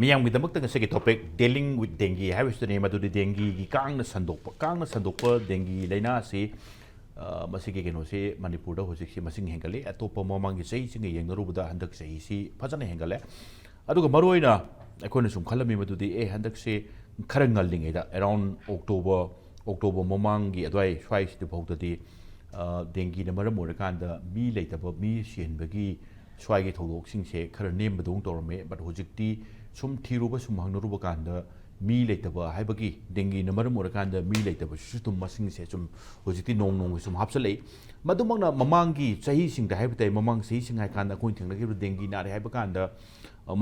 मियाम की दमक तंग से टॉपिक डीलिंग विद डेंगी है विस्तु ने मधुरी डेंगी की कांग संदोप डेंगी लेना से मसी के केनो से मणिपुर दा होजिक से मसिंग हेंगले अतोप ममांग की सही सिंग येंगरुबदा हंदक सही सी फजन हेंगले अदुग मरोइना अखोन सुम खलमी मधुदी ए हंदक से खरंगल लिंगेदा अराउंड अक्टोबर ममांग की अदवाई स्वाइस दि भौतदी डेंगी न मरम ओरकांदा मी लेतब मी सिहनबगी स्वाई के थौदोकसिंग से खर नेमबदों तौरमे but होजिकती sum थीरुब sum हंगरुब कांद me लेतब हाइबगी dinghy न मरम ओरकांद मी लेतब सुतुम मसिंग से सुम होजिकती नोंग नोंग सुम हापसले मदुमंगना ममांगी सही सिंग हाइबते ममांग सही सिंग हाइकांद कोइन थेंगलगी डेंगी नारे हाइबकांद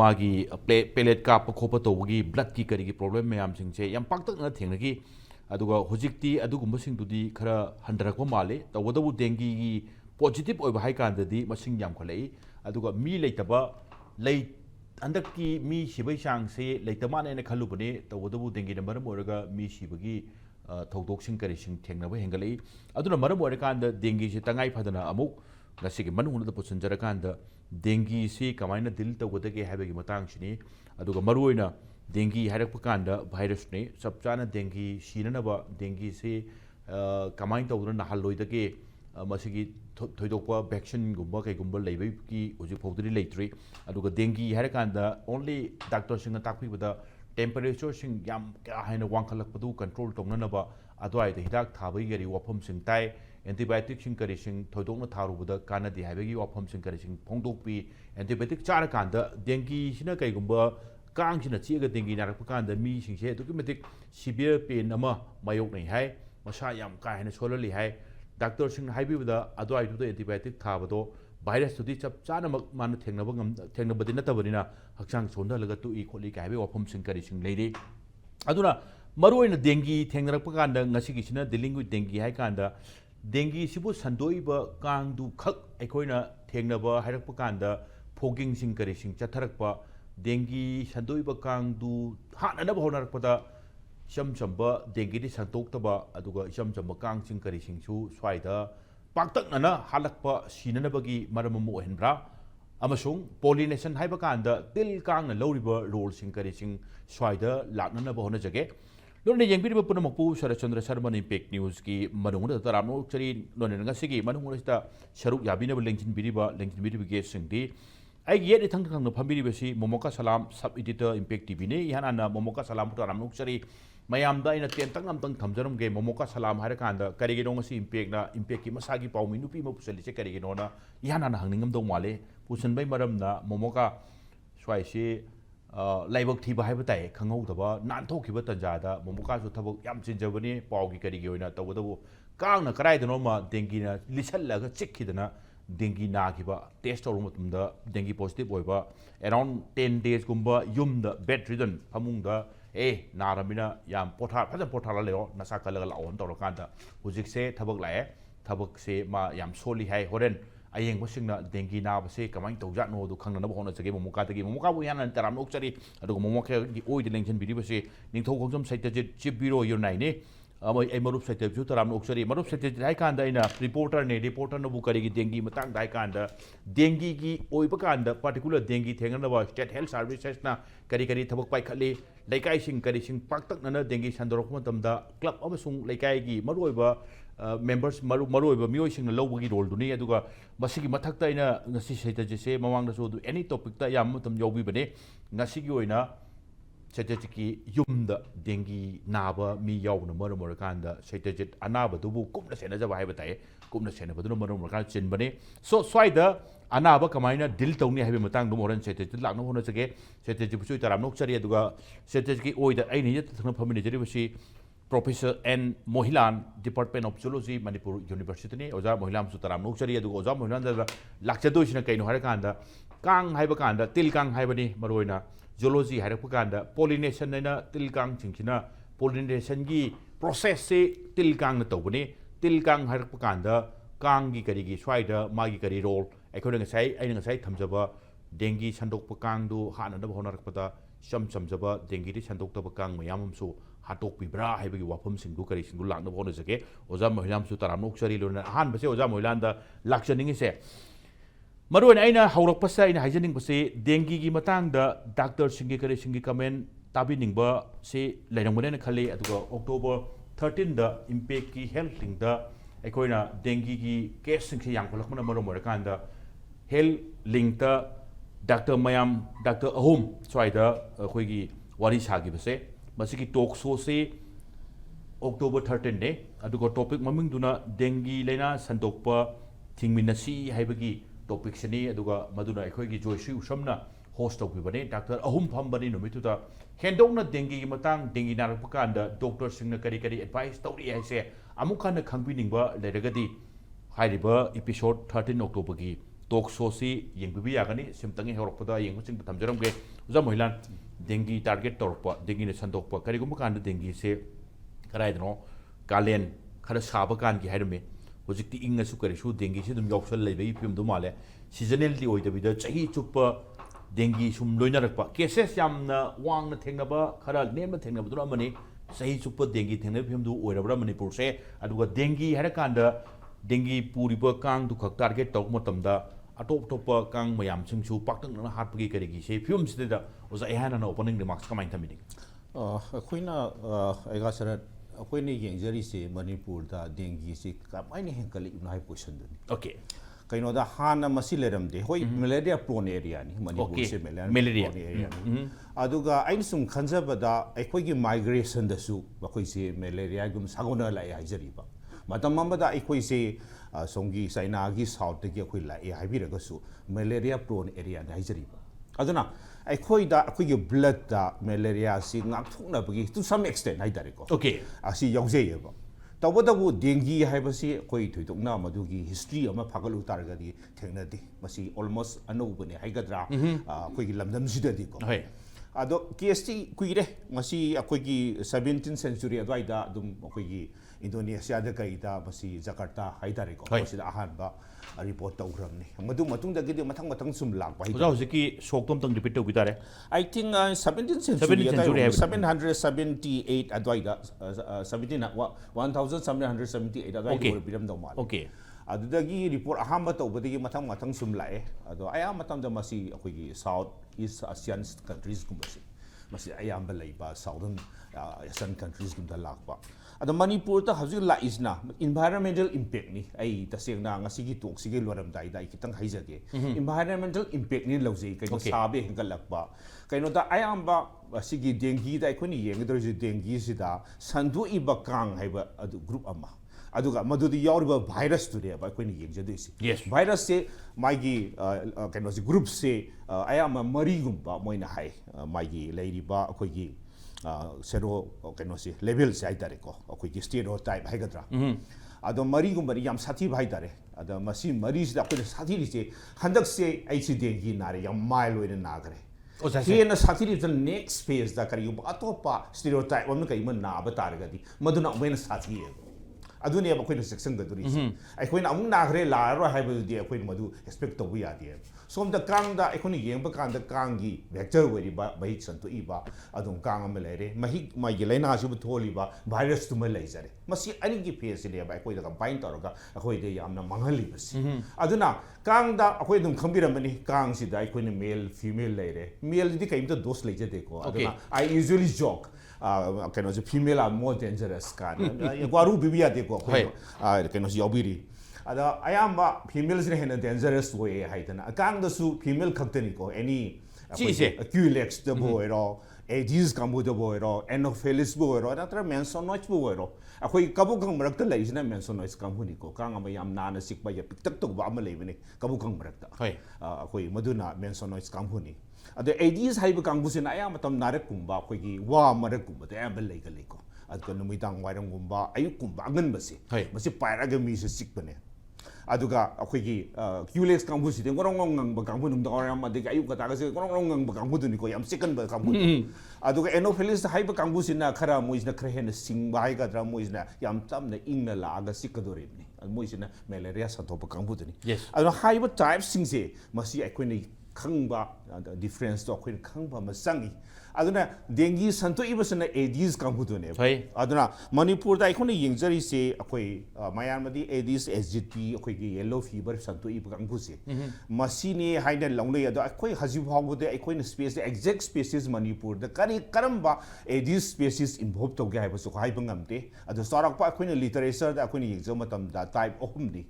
मागी पेलेट काप खोप तौबगी ब्लड की करी प्रॉब्लम मैम सिंग से यम पाक्तक थेंगलगी अदुगा होजिकती अदुगुम्बसिंगदुदी खरा हंडरक माले तवदबु डेंगी की पॉजिटिव ओइबा हाइकांददी मसिंग याम खलई अदुगा मी लेतब लई अंदर की मी सिबई चांग से लेतमाने खलुबने तवदबु डेंगी न मरम ओरगा मी सिबगी थौदोकसिंग करिसिंग थेंगनब हेंगलई अदुना मरम ओरकांद डेंगी से तंगाई फदना अमुक ngasiगी manungna pusanjarakanda dengue si kamaina dil tawdage habegi matangchini aduga maruina dengue hairakpakanda virus ne sapchana dengue sinanaba dengue si kamain tawduna nahalloidage masigi thoidokpa vaccine gumba kaigumba leibaki hoji phawdri leitri aduga dengue hairakanda only doctor singa takpibada temperature sing yam ka haina wangkhalakpadu control tongnanaba adwai de hidak thabai gari wafam sing tai antibiotic sing kari sing thoidokna tharubada kanadi haibagi wafam sing kari sing phongdokpi antibiotic chara kanda dengue sina kaigumba kang sina chiga dengue narakpa kanda mi sing se documentic severe pain ama mayok nei hai masa yam ka haina solali hai doctor sing haibibada adwai du antibiotic thabado virus to chap chana man thengnabadi natabadina hakchang sondalaga tu I kholi ka habi wafam sing kari sing leiri aduna maruina dengue thengnarappa kanda ngasigi sina dealing with dengue hai kanda dengue sibu sandoiba kangdu khak ekoina thengnaba hairakpa kanda fogging sing kari sing chatharakpa dengue sandoiba kangdu hananaba honarakpada chamchamba dengue di santoktaba aduga chamchamba kang sing kari sing su swaida पाक्तकना हालकपा सीननबगी मरमम ओहनब्रा अमसुंग pollination हाइबा कांदा तिल कांगना लौरिबा role सिंग करिसिंग स्वाइदा लाकननबा होनजगे लोने येंबिरिबा पुनमकपु शरचंद्र शर्मा इम्पैक्ट न्यूज की मनुंगना तरामनो चरी लोनेनगा सिगी मनुंगना शरुक याबिनबा लेंजिनबिरिबा गेस्ट सिंगदी आई ये इथंग थंग फमिरिबसी मोमोका सलाम सब एडिटर इम्पैक्ट टीवी ने याना मोमोका सलाम तरामनो चरी mayamda ina tentang namtang thamjaram ge momoka salam haira kanda karigino ngasi impact ki masagi paumi nupi ma pusali che karigino na yana na hangningam do male pusan bai maram na momoka swai se laibok thiba haiba tai khangau daba nan thokhiba tanja da momoka su thabok yam chinjabani pau gi karigi oina tawdabu kang na karai dano ma dengi na lisallaga chikhidana dengue na kiba test or mutumda dengue positive oiba around 10 days gumba yumda bedridden phamungda naramina yam pothar phajan pothar leo nasa kalaga laon torokanda hujikse thabak lae thabak se ma yam soli hai horen ayeng bosingna dengue na base kamai tawjat no du khangna na bhona jage momoka tagi momoka bu yana taram okchari adu momoka gi oi de lengchen bidi base ningthoukhongjam Satyajeet chief bureau yurnai ne amoi marup Satyajeet ju taram okchari marup Satyajeet hai kanda ina reporter no bu kari gi dengue matang dai kanda dengue gi oi ba kanda particular dengue thengna ba state health services na kari thabak pai khali laikai sing kari sing paktak na dengue sandorok matamda club amasung laikai gi maruiba members maruiba mioi sing lobagi role duni aduga masigi mathakta ina ngasi Satyajeet se mamang da so du any topic ta yam matam yobi bane ngasi gi oina Satyajeet ki yumda dengue naba mi yauna maramor kanda Satyajeet anaba dubu kumna sena jaba haiba tai kumna sena baduna maramor kan chin bane so swaida anaba kamaina dil tawni haibe matang dum oran Satyajeet lakna hona jage Satyajeet pusui taram nok chari aduga Satyajeet ki oida aini yet thana phamini jari basi Professor N.Mohinlal Dept of Zoology Manipur University ne oja Mohinlal su taram nok chari aduga oja Mohinlal da lakchado sina kaino hara kanda kang haiba kanda til kang haiba ni maroina zoology hairappa kanda pollination naina tilkang chingchina pollination gi process se tilkang na tawbani tilkang hairappa kanda kang gi kari gi swaida magi kari role aikhoda ngasai aina ngasai thamjaba dengue sandokpa kang du hana na honarakpada samjaba dengue ri sandokta kang mayam su hatok pibra haibagi wafam singdu kari singdu lakna bona jage oja Mohinlal su taram nok chari lona han base oja Mohinlal da lakchaning se ꯃꯔꯨꯑꯣꯏꯅ ꯑꯩꯅ ꯍꯧꯔꯛꯄꯁꯦ ꯑꯩꯅ ꯍꯥꯏꯖꯅꯤꯡꯕꯁꯤ ꯗꯦꯡꯒꯤꯒꯤ ꯃꯇꯥꯡꯗ ꯗꯥꯛꯇꯔꯁꯤꯡꯒꯤ ꯀꯔꯤꯁꯤꯡꯒꯤ ꯀꯃꯦꯟ ꯇꯥꯕꯤꯅꯤꯡꯕꯁꯤ ꯂꯩꯔꯝꯒꯅꯦꯅ ꯈꯜꯂꯤ ꯑꯗꯨꯒ October 13ꯗ ꯏꯝꯄꯦꯛꯀꯤ health ꯂꯤꯡꯗ ꯑꯩꯈꯣꯏꯅ ꯗꯦꯡꯒꯤꯒꯤ ꯀꯦꯁꯁꯤꯡꯁꯤ ꯌꯥꯝꯈꯠꯂꯛꯄꯅ ꯃꯔꯝ ꯑꯣꯏꯔꯀꯥꯟꯗ health ꯂꯤꯡꯇ doctor ꯃꯌꯥꯝ ꯗꯥꯛꯇꯔ ꯑꯍꯨꯝ ꯁ꯭ꯋꯥꯏꯗ ꯑꯩꯈꯣꯏꯒꯤ ꯋꯥꯔꯤ ꯁꯥꯈꯤꯕꯁꯦ ꯃꯁꯤꯒꯤ ꯇꯣꯛ ꯁꯣꯁꯤ October 13ನೇ ꯑꯗꯨꯒ ꯇꯣꯄꯤꯛ ꯃꯃꯤꯡꯗꯨꯅ ꯗꯦꯡꯒꯤ ꯂꯩꯅꯥ ꯁꯟꯗꯣꯛꯄ ꯊꯤꯡꯃꯤꯟꯅꯁꯤ ꯍꯥꯏꯕꯒꯤ ꯇꯣꯄꯤꯛꯁꯤꯅꯤ ꯑꯗꯨꯒ ꯃꯗꯨꯅ ꯑꯩꯈꯣꯏꯒꯤ ꯖꯣꯏꯁ꯭ꯔꯤ ꯎꯁꯝꯅ ꯍꯣꯁ ꯇꯧꯈꯤꯕꯅꯤ ꯗꯥꯛꯇꯔ ꯑꯍꯨꯝ ꯐꯝꯕꯅꯤ ꯅꯨꯃꯤꯠꯇꯨꯗ ꯍꯦꯟꯗꯣꯛꯅ ꯗꯦꯡꯒꯤꯒꯤ ꯃꯇꯥꯡ ꯗꯦꯡꯒꯤ ꯅꯥꯔꯛꯄ ꯀꯥꯟꯗ ꯗꯣꯛꯇꯔꯁꯤꯡꯅ ꯀꯔꯤ ꯀꯔꯤ ꯑꯦꯗꯚꯥꯏꯁ ꯇꯧꯔꯤ ꯍꯥꯏꯁꯦ ꯑꯃꯨꯛ ꯍꯟꯅ ꯈꯪꯕꯤꯅꯤꯡꯕ ꯂꯩꯔꯒꯗꯤ ꯍꯥꯏꯔꯤꯕ ꯏꯄꯤꯁꯣꯗ 13 ꯑꯣꯛꯇꯣꯕꯔꯒꯤ ꯇꯣꯛ ꯁꯣꯁꯤ ꯌꯦꯡꯕꯤꯕ ꯌꯥꯒꯅꯤ ꯁꯤꯝꯇꯪ ꯍꯧꯔꯛꯄꯗ ꯌꯦꯡꯕꯁꯤꯡꯗ ꯊꯝꯖꯔꯝꯒꯦ ꯑꯣꯖꯥ ꯃꯣꯍꯤꯟꯂꯥꯜ ꯗꯦꯡꯒꯤ ꯇꯥꯔꯒꯦꯠ ꯇꯧꯔꯛꯄ ꯗꯦꯡꯒꯤꯅ ꯁꯟꯗꯣꯛꯄ ꯀꯔꯤꯒꯨꯝꯕ ꯀꯥꯟꯗ ꯗꯦꯡꯒꯤꯁꯦ ꯀꯗꯥꯏꯗꯅꯣ ꯀꯥꯂꯦꯟ ꯈꯔ ꯁꯥꯕ ꯀꯥꯟꯒꯤ ꯍꯥꯏꯔꯝꯃꯤ ꯍꯧꯖꯤꯛꯇꯤ ꯏꯪꯉꯁꯨ ꯀꯔꯤꯁꯨ ꯗꯦꯡꯒꯤꯁꯤ ꯑꯗꯨꯝ ꯌꯥꯎꯁꯜ ꯂꯩꯕꯒꯤ ꯐꯤꯕꯝꯗꯨ ꯃꯥꯜꯂꯦ ꯁꯤꯖꯅꯦꯜꯗꯤ ꯑꯣꯏꯗꯕꯤꯗ ꯆꯍꯤ ꯆꯨꯞꯄ ꯗꯦꯡꯒꯤ ꯁꯨꯝ ꯂꯣꯏꯅꯔꯛꯄ ꯀꯦꯁꯦꯁ ꯌꯥꯝꯅ ꯋꯥꯡꯅ ꯊꯦꯡꯅꯕ ꯈꯔ ꯅꯦꯝꯅ ꯊꯦꯡꯅꯕꯗꯨꯅ ꯑꯃꯅꯤ ꯆꯍꯤ ꯆꯨꯞꯄ ꯗꯦꯡꯒꯤ ꯊꯦꯡꯅꯕ ꯐꯤꯕꯝꯗꯨ ꯑꯣꯏꯔꯕ꯭ꯔꯥ ꯃꯅꯤꯄꯨꯔꯁꯦ ꯑꯗꯨꯒ ꯗꯦꯡꯒꯤ ꯍꯥꯏꯔꯀꯥꯟꯗ ꯗꯦꯡꯒꯤ ꯄꯨꯔꯤꯕ ꯀꯥꯡꯗꯨ ꯈꯛ ꯇꯥꯔꯒꯦꯠ ꯇꯧꯕ ꯃꯇꯝꯗ ꯑꯇꯣꯞ ꯑꯇꯣꯞꯄ ꯀꯥꯡ ꯃꯌꯥꯝꯁꯤꯡꯁꯨ ꯄꯥꯛꯇꯛꯅꯅ ꯍꯥꯠꯄꯒꯤ ꯀꯔꯤꯒꯤꯁꯦ ꯐꯤꯕꯝꯁꯤꯗ ꯑꯣꯖꯥ ꯑꯩꯍꯥꯟꯅ ꯑꯣꯄꯅꯤꯡ ꯔꯤꯃꯥꯔꯛꯁ ꯀꯃꯥꯏꯅ ꯊꯝꯕꯤꯅꯤꯡꯏ ꯑꯩꯈꯣꯏꯅ ꯑꯩꯒ ꯁꯔꯠ ꯑꯩꯈꯣꯏꯅ ꯌꯦꯡꯖꯔꯤꯁꯦ ꯃꯅꯤꯄꯨꯔꯗ ꯗꯦꯡꯒꯤꯁꯤ ꯀꯃꯥꯏꯅ ꯍꯦꯟꯒꯠꯂꯛꯏꯕꯅꯣ ꯍꯥꯏꯕ ꯀꯣꯏꯁꯟꯗꯨꯅꯤ ꯑꯣꯀꯦ ꯀꯩꯅꯣꯗ ꯍꯥꯟꯅ ꯃꯁꯤ ꯂꯩꯔꯝꯗꯦ ꯍꯣꯏ ꯃꯦꯂꯦꯔꯤꯌꯥ ꯄ꯭ꯔꯣꯟ ꯑꯦꯔꯤꯌꯥꯅꯤ ꯃꯅꯤꯄꯨꯔꯁꯦ ꯃꯦꯂꯦꯔꯤꯌꯥ ꯄ꯭ꯔꯣꯟ ꯑꯦꯔꯤꯌꯥꯅꯤ ꯑꯗꯨꯒ ꯑꯩꯅ ꯁꯨꯝ ꯈꯟꯖꯕꯗ ꯑꯩꯈꯣꯏꯒꯤ ꯃꯥꯏꯒ꯭ꯔꯦꯁꯟꯗꯁꯨ ꯃꯈꯣꯏꯁꯦ ꯃꯦꯂꯦꯔꯤꯌꯥꯒꯨꯝ ꯁꯥꯒꯣꯟꯅ ꯂꯥꯛꯑꯦ ꯍꯥꯏꯖꯔꯤꯕ ꯃꯇꯝ ꯑꯃꯗ ꯑꯩꯈꯣꯏꯁꯦ ꯁꯣꯝꯒꯤ ꯆꯥꯏꯅꯥꯒꯤ ꯁꯥꯎꯠꯇꯒꯤ ꯑꯩꯈꯣꯏ ꯂꯥꯛꯑꯦ ꯍꯥꯏꯕꯤꯔꯒꯁꯨ ꯃꯦꯂꯦꯔꯤꯌꯥ ꯄ꯭ꯔꯣꯟ ꯑꯦꯔꯤꯌꯥꯅꯤ ꯍꯥꯏꯖꯔꯤꯕ ꯑꯗꯨꯅ ꯑꯩꯈꯣꯏꯗ ꯑꯩꯈꯣꯏꯒꯤ ꯕ꯭ꯂꯗꯇ ꯃꯦꯂꯦꯔꯤꯌꯥꯁꯤ ꯉꯥꯛꯊꯣꯛꯅꯕꯒꯤ ꯇꯨ ꯁꯝ ꯑꯦꯛꯁꯇꯦꯟ ꯍꯥꯏꯇꯥꯔꯦꯀꯣ ꯑꯣꯀꯦ ꯑꯁꯤ ꯌꯥꯎꯖꯩꯌꯦꯕ ꯇꯧꯕꯇꯕꯨ ꯗꯦꯡꯒꯤ ꯍꯥꯏꯕꯁꯤ ꯑꯩꯈꯣꯏ ꯊꯣꯏꯗꯣꯛꯅ ꯃꯗꯨꯒꯤ ꯍꯤꯁꯇ꯭ꯔꯤ ꯑꯃ ꯐꯥꯒꯠꯂꯨ ꯇꯥꯔꯒꯗꯤ ꯊꯦꯡꯅꯗꯦ ꯃꯁꯤ ꯑꯣꯜꯃꯣꯁ ꯑꯅꯧꯕꯅꯦ ꯍꯥꯏꯒꯗ꯭ꯔꯥ ꯑꯩꯈꯣꯏꯒꯤ ꯂꯝꯗꯝꯁꯤꯗꯗꯤꯀꯣ ꯑꯗꯣ ꯀꯦꯁꯇꯤ ꯀꯨꯏꯔꯦ ꯃꯁꯤ ꯑꯩꯈꯣꯏꯒꯤ 17th century ꯑꯗꯨꯋꯥꯏꯗ ꯑꯗꯨꯝ ꯑꯩꯈꯣꯏꯒꯤ ꯏꯟꯗꯣꯅꯦꯁꯤꯌꯥꯗ ꯀꯩꯗ ꯃꯁꯤ ꯖꯀꯥꯔꯇꯥ ꯍꯥꯏꯇꯥꯔꯦꯀꯣ ꯃꯁꯤꯗ ꯑꯍꯥꯟꯕ ꯔꯤꯄꯣꯔꯠ ꯇꯧꯈ꯭ꯔꯕꯅꯤ ꯃꯗꯨ ꯃꯇꯨꯡꯗꯒꯤꯗꯤ ꯃꯊꯪ ꯃꯊꯪ ꯁꯨꯝ ꯂꯥꯛꯄ ꯑꯣꯖꯥ ꯍꯧꯖꯤꯛꯀꯤ ꯁꯣꯛꯇꯣ ꯑꯝꯇꯪ ꯔꯤꯄꯤꯠ ꯇꯧꯕꯤ ꯇꯥꯔꯦ I think 17th century 778 adwaida 1778 adwaida oibiramdau male Okay. adudagi report ahamba tawbadagi mathang mathang sum lae ado aya matamda masi akhoi south east asian countries gumbasi masi ayamba leiba southern asian countries gumda lakpa ado manipur ta haju la isna environmental impact ni ai tasengna ngasigi toksigi loramdai dai kitang haijage environmental impact ni lawjei kai sabe hengalakpa kaino da ayamba asigi dengue da akhoni yengdorji dengue sida sandu iba kang haiba adu group ama aduga madudi yauriba virus today ba akhoni yengjadoisi virus se magi kaino si group se ayama mari gumba moina hai magi leiriba akhoi sero kaino si level se haitare ko akhoi stereotype haigadra ado mari gumbari yam sathi haitare ada masi mari sida akhoi sathi rise handak se aichi dengue nare yam mile oina nagare Here sathi the next phase da kari atopa stereotype wamna kai man na ba targadi maduna when sathi aduni ba koina section ga duri ai koina amung na gre la ro hai ba di koina madu expect to bu ya di som da kang da ai koina yeng ba kan da kang gi vector weri ba bai chan to i ba adum kang am le re mahi mai gi laina su bu tholi ba virus tu ma lai jare masi ani gi phase le ba koina combine to ga akoi de yamna manghali ba si aduna kang da akoi dum khambiram ni kang si da ai koina male female lai re male di kaim to dos lai jade ko aduna I usually joke kano si female are more dangerous kan gwaru bibia de ko kano si yobiri ada ayamba females ne hena dangerous way haitana kang da su female khaktani ko any QLX the boy ro Aegis kambu the boy ro Anopheles boy ro natra mensonoid boy ro akoi kabu kang marakta laisina mensonoid kambu ni ko kang ama yam nana sikba ya piktak to ba ama leibene kabu kang marakta akoi maduna mensonoid kambu ni ado Aegis haiba kangbusin aya matam narak kumba akhoi wa marak kumba te am leiga leiko adko numidang wairang kumba ayuk kumba angan basi masi pairaga mi se sikbane aduga akhoi QLX kangbusi de gorong ngang ba kangbu num da am de ayuk kata ga se gorong ngang ba kangbu duni ko yam second ba kangbu aduga Anopheles haiba kangbusin na khara moisna khrehen sing bai ga dra moisna yam tamna ingna la aga sikadoribni moisna malaria sa top kangbu duni adu haiba type sing se masi akhoi khangba difference to akhoi khangba ma sangi aduna dengue santo ibasana Aedes kangudune Hai. aduna Manipur da ikone yengzari se akoi mayamadi Aedes aegypti akoi gi yellow fever santo ib kanguse masini haina longlei ado akoi haji phawde akoi na space the exact species Manipur da kari karamba Aedes species involved to ga haibasu haiba ngamte ado sarak pa akoi na literature da akoi na yengzo matam da type ohumdi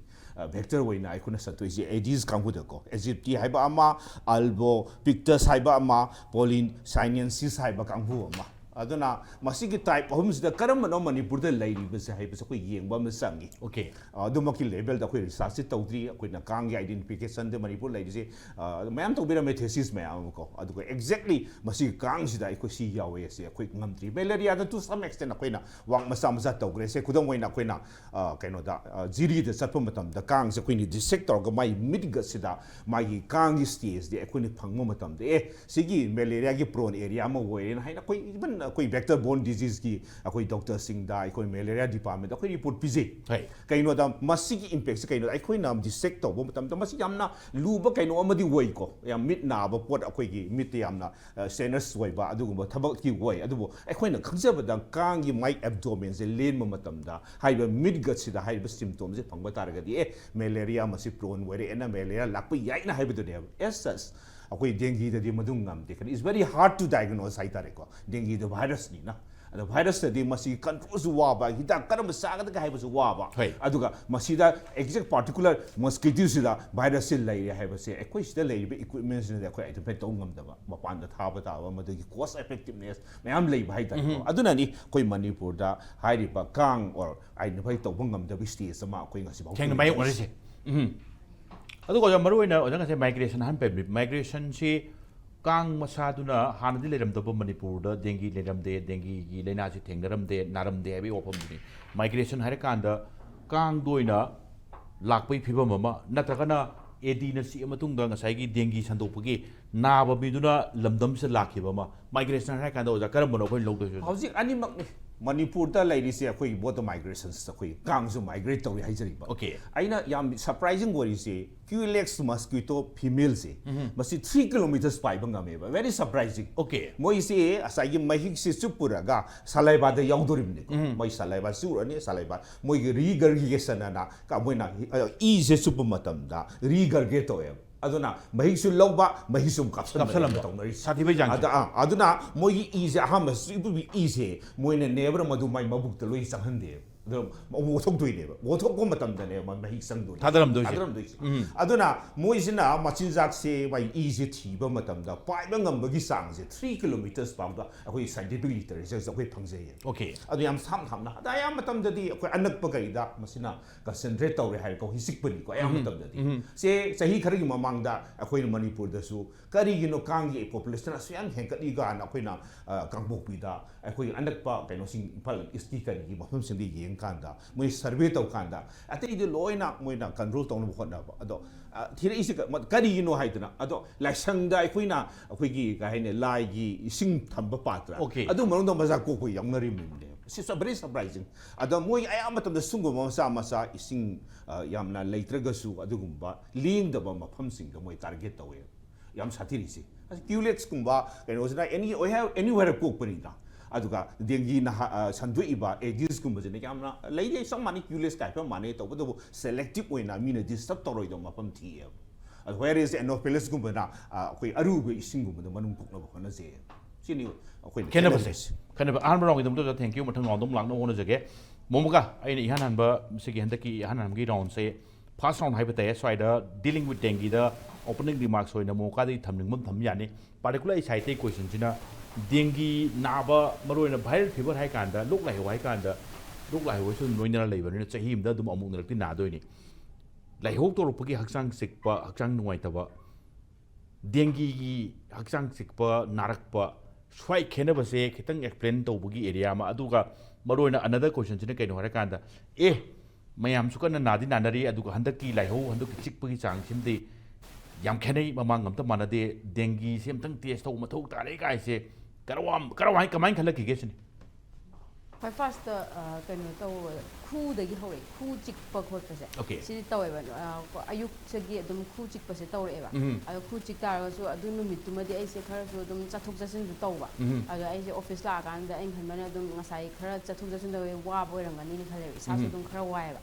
vector waina aikuna satoi Aedes kanghuda ko aegypti haiba ama albo pictus haiba ama polin sinensis haiba kanghu ama aduna masigi type ahum sida karam no Manipur da lairi base haiba sa koi yengba ma sangi Okay. adumaki level da koi research tawdri koi na kang identification de Manipur lairi se mayam to bira thesis mayam ko adu exactly masigi kang sida koi si yawe se koi ngamtri malaria da to some extent koi na wang masa masa tawgre se kudong waina koi na kaino da jiri da satpa matam da kang se koi ni dissect tor mai midga sida mai kang stage de koi ni phangmo matam de sigi malaria gi prone area ma woe na haina koi even koi vector borne disease ki koi doctor sing da koi malaria department koi report pije Hai. kaino da masigi impact kaino koi nam dissect to matam da masigi amna luba kaino amadi woi ko yam mit na ba pot koi gi mit yamna senus woi ba adu ba thabak ki woi adu koi na khangja da kang gi mai abdomen se len matam da haiba mid gut sida haiba symptoms se phangba targa di malaria masi prone wore ena malaria lakpa yai na haiba do essas akoi dengue da di madung ngam de it's very hard to diagnose hai tare ko dengue the virus ni na the virus da di masi control su wa ba hita karam sa ga haiba su wa ba aduga masi da exact particular mosquito sida virus se lai haiba se akoi sida lai be equipment ne da akoi identify to ngam da ba mapan da tha ba ta ba madu gi cost effectiveness mayam lai ba hai tare ko aduna ni koi Manipur da hai ri ba kang or identify to ngam da bi stage sama akoi ngasi ba Theng mai ore se. ꯑꯗꯨꯒ ꯃꯔꯨ ꯑꯣꯏꯅ ꯑꯣꯖꯥ ꯉꯁꯥꯏ migration ꯍꯥꯟꯅ ꯄꯟꯕꯤ ꯃꯥꯏꯒ꯭ꯔꯦꯁꯟꯁꯤ ꯀꯥꯡ ꯃꯁꯥꯗꯨꯅ ꯍꯥꯟꯅꯗꯤ ꯂꯩꯔꯝꯗꯕ ꯃꯅꯤꯄꯨꯔꯗ ꯗꯦꯡꯒꯤ ꯂꯩꯔꯝꯗꯦ ꯗꯦꯡꯒꯤꯒꯤ ꯂꯩꯅꯥꯁꯤ ꯊꯦꯡꯅꯔꯝꯗꯦ ꯅꯥꯔꯝꯗꯦ ꯍꯥꯏꯕꯒꯤ ꯋꯥꯐꯝꯗꯨꯅꯤ ꯃꯥꯏꯒ꯭ꯔꯦꯁꯟ ꯍꯥꯏꯔꯀꯥꯟꯗ ꯀꯥꯡꯗ ꯑꯣꯏꯅ ꯂꯥꯛꯄꯒꯤ ꯐꯤꯕꯝ ꯑꯃ ꯅꯠꯇ꯭ꯔꯒꯅ ꯑꯦꯗꯤꯅ ꯁꯤꯛꯑ ꯃꯇꯨꯡꯗ ꯉꯁꯥꯏꯒꯤ ꯗꯦꯡꯒꯤ ꯁꯟꯗꯣꯛꯄꯒꯤ ꯅꯥꯕ ꯃꯤꯗꯨꯅ ꯂꯝꯗꯝꯁꯤꯗ ꯂꯥꯛꯈꯤꯕ ꯑꯃ ꯃꯥꯏꯒ꯭ꯔꯦꯁꯟ ꯍꯥꯏꯔꯀꯥꯟꯗ ꯑꯣꯖꯥ ꯀꯔꯝꯕꯅꯣ ꯑꯩꯈꯣꯏꯅ ꯂꯧꯗꯣꯏꯁꯦ ꯍꯧꯖꯤꯛ ꯑꯅꯤꯃꯛꯅꯤ Manipur lairisi akoi both migrations akoi kangsu migrate tawri haijariba Okay. aina yam surprising wori se QLX mosquito female se masi 3 kilometers pai bangame ba very surprising Okay. moi se asai mahik se chupuraga salaiba da yaudoribne moi salaiba surani salaiba moi regurgitation na ka moina e se chup matam da regurgate to aduna mahisu lawba mahisum kapsalam tawmari Sathibai jang. aduna moi e se aham su bi e se moina never madu mai mabuk to loi sanghande mo thok doine ba mo thok ko matam da ne ma mahik sang do Thadaram aduna moi sina machin jak se mai e se thi ba matam da pai ba ngam ba gi sang se 3 kilometers pa da akoi scientific literature se akoi phangje Okay. adu yam tham na da yam matam da di akoi anak pa kai da masina concentrate tawre hai ko hisik pani ko yam matam da di se sahi khari mamang da akoi Manipur da su kari gino kang gi population asyang hengkati ga na akoi na kangbok pi da akoi anak pa kaino sing pal iski kari gi mafam sing di yeng kanda moi survey taw kanda ate idi loina moina control taw no khona ba ado thira isi kari gino haidna ado laisang da akoi na akoi gi ga haine lai gi ising thamba patra Okay. adu marong da maza ko ko yangnari mimne it's very surprising ado moi ayam matam da sungo masa ising yamna leitraga su adugumba ling da ba mafam sing da moi target tawe yam sathiri si QLX kumba kaino sina anywhere ko pani da aduga dengue na sandu iba Aedes kumba jene yamna leide sam mani QLX kai pa mane to bodo selective oina mina disturb toroy do mafam thi where is Anopheles kumba na koi aru go ising kumba da manung pukna ba khona je sini koi ꯈꯟꯅꯕ ꯑꯍꯥꯟꯕ ꯔꯥꯎꯟꯒꯤꯗꯃꯛꯇ thank you ꯃꯊꯪ round ꯑꯃꯨꯛ ꯂꯥꯛꯅꯕ ꯍꯣꯠꯅꯖꯒꯦ ꯃꯣꯃꯣꯀꯥ ꯑꯩꯅ ꯏꯍꯥꯟ ꯍꯥꯟꯕ ꯁꯤꯒꯤ ꯍꯟꯗꯛꯀꯤ ꯏꯍꯥꯟ ꯍꯥꯟꯕꯒꯤ ꯔꯥꯎꯟꯁꯦ ꯐꯥꯔꯁ ꯔꯥꯎꯟ ꯍꯥꯏꯕ ꯇꯥꯏ ꯁ꯭ꯋꯥꯏꯗ ꯗꯤꯂꯤꯡ ꯋꯤꯠ ꯗꯦꯡꯒꯤꯗ ꯑꯣꯄꯅꯤꯡ ꯔꯤꯃꯥꯔꯛꯁ ꯑꯣꯏꯅ ꯃꯣꯃꯣꯀꯥꯗꯒꯤ ꯊꯝꯅꯤꯡꯕ ꯑꯃ ꯊꯝ ꯌꯥꯅꯤ ꯄꯥꯔꯇꯤꯀꯨꯂꯔ ꯑꯩ ꯁꯥꯏꯠꯇꯒꯤ ꯀꯣꯏꯁꯟꯁꯤꯅ ꯗꯦꯡꯒꯤ ꯅꯥꯕ ꯃꯔꯨꯑꯣꯏꯅ ꯚꯥꯏꯔꯦꯜ ꯐꯤꯚꯔ ꯍꯥꯏ ꯀꯥꯟꯗ ꯂꯣꯛ ꯂꯥꯏꯍꯧ ꯍꯥꯏ ꯀꯥꯟꯗ ꯂꯣꯛ ꯂꯥꯏꯍꯧꯁꯨ ꯑꯗꯨꯝ ꯂꯣꯏꯅꯔ ꯂꯩꯕꯅꯤꯅ ꯆꯍꯤ ꯑꯃꯗ ꯑꯗꯨꯝ ꯑꯃꯨꯛꯅꯔꯛꯇꯤ ꯅꯥꯗꯣꯏꯅꯤ ꯂꯥꯏꯍꯧ ꯇꯧꯔꯛꯄꯒꯤ ꯍꯛꯆꯥꯡ ꯆꯤꯛꯄ ꯍꯛꯆꯥꯡ ꯅꯨꯡꯉꯥꯏꯇꯕ ꯗꯦꯡꯒꯤꯒꯤ ꯍꯛꯆꯥꯡ ꯆꯤꯛꯄ ꯅꯥꯔꯛꯄ ꯁ꯭ꯋꯥꯏ ꯈꯦꯠꯅꯕꯁꯦ ꯈꯤꯇꯪ ꯑꯦꯛꯁꯄ꯭ꯂꯦꯟ ꯇꯧꯕꯒꯤ ꯑꯦꯔꯤꯌꯥ ꯑꯃ ꯑꯗꯨꯒ ꯃꯔꯨꯑꯣꯏꯅ ꯑꯅꯗꯔ ꯀꯣꯏꯁꯟꯁꯤꯅ ꯀꯩꯅꯣ ꯍꯥꯏꯔꯀꯥꯟꯗ ꯃꯌꯥꯝꯁꯨ ꯀꯟꯅ ꯅꯥꯗꯤ ꯅꯥꯅꯔꯤ ꯑꯗꯨꯒ ꯍꯟꯗꯛꯀꯤ ꯂꯥꯏꯍꯧ ꯍꯟꯗꯛꯀꯤ ꯆꯤꯛꯄꯒꯤ ꯆꯥꯡꯁꯤꯃꯗꯤ ꯌꯥꯝ ꯈꯦꯠꯅꯩ ꯃꯃꯥꯡ ꯑꯝꯇ ꯃꯥꯟꯅꯗꯦ ꯗꯦꯡꯒꯤꯁꯦ ꯑꯝꯇꯪ ꯇꯦꯁ ꯇꯧꯕ ꯃꯊꯧ ꯇꯥꯔꯦ ꯀꯥꯏꯁꯦ ꯀꯃꯥꯏꯅ ꯈꯜꯂꯛꯈꯤꯒꯦ ꯁꯤꯅꯤ ꯈ꯭ꯋꯥꯏ ꯐꯥꯔꯁꯇ ꯀꯩꯅꯣ ꯇꯧꯕ ꯈꯨꯗꯒꯤ ꯍꯧꯔꯛꯑꯦ ꯈꯨ ꯆꯤꯛꯄ ꯈꯣꯠꯄꯁꯦ Okay. ꯁꯤꯗꯤ ꯇꯧꯋꯦꯕ ꯑꯌꯨꯛꯇꯒꯤ ꯑꯗꯨꯝ ꯈꯨ ꯆꯤꯛꯄꯁꯦ ꯇꯧꯔꯛꯑꯦꯕ ꯑꯗꯣ ꯈꯨ ꯆꯤꯛ ꯇꯥꯔꯒꯁꯨ ꯑꯗꯨ ꯅꯨꯃꯤꯠꯇꯨꯃꯗꯤ ꯑꯩꯁꯦ ꯈꯔꯁꯨ ꯑꯗꯨꯝ ꯆꯠꯊꯣꯛ ꯆꯠꯁꯤꯟꯁꯨ ꯇꯧꯕ ꯑꯗꯣ ꯑꯩꯁꯦ ꯑꯣꯐꯤꯁ ꯂꯥꯛꯑꯀꯥꯟꯗ ꯑꯩꯅ ꯈꯟꯕꯅ ꯑꯗꯨꯝ ꯉꯁꯥꯏ ꯈꯔ ꯆꯠꯊꯣꯛ ꯆꯠꯁꯤꯟ ꯇꯧꯋꯦ ꯋꯥꯕ ꯑꯣꯏꯔꯝꯒꯅꯤꯅ ꯈꯜꯂꯦꯕ ꯏꯁꯥꯁꯨ ꯑꯗꯨꯝ ꯈꯔ ꯋꯥꯏꯑꯦꯕ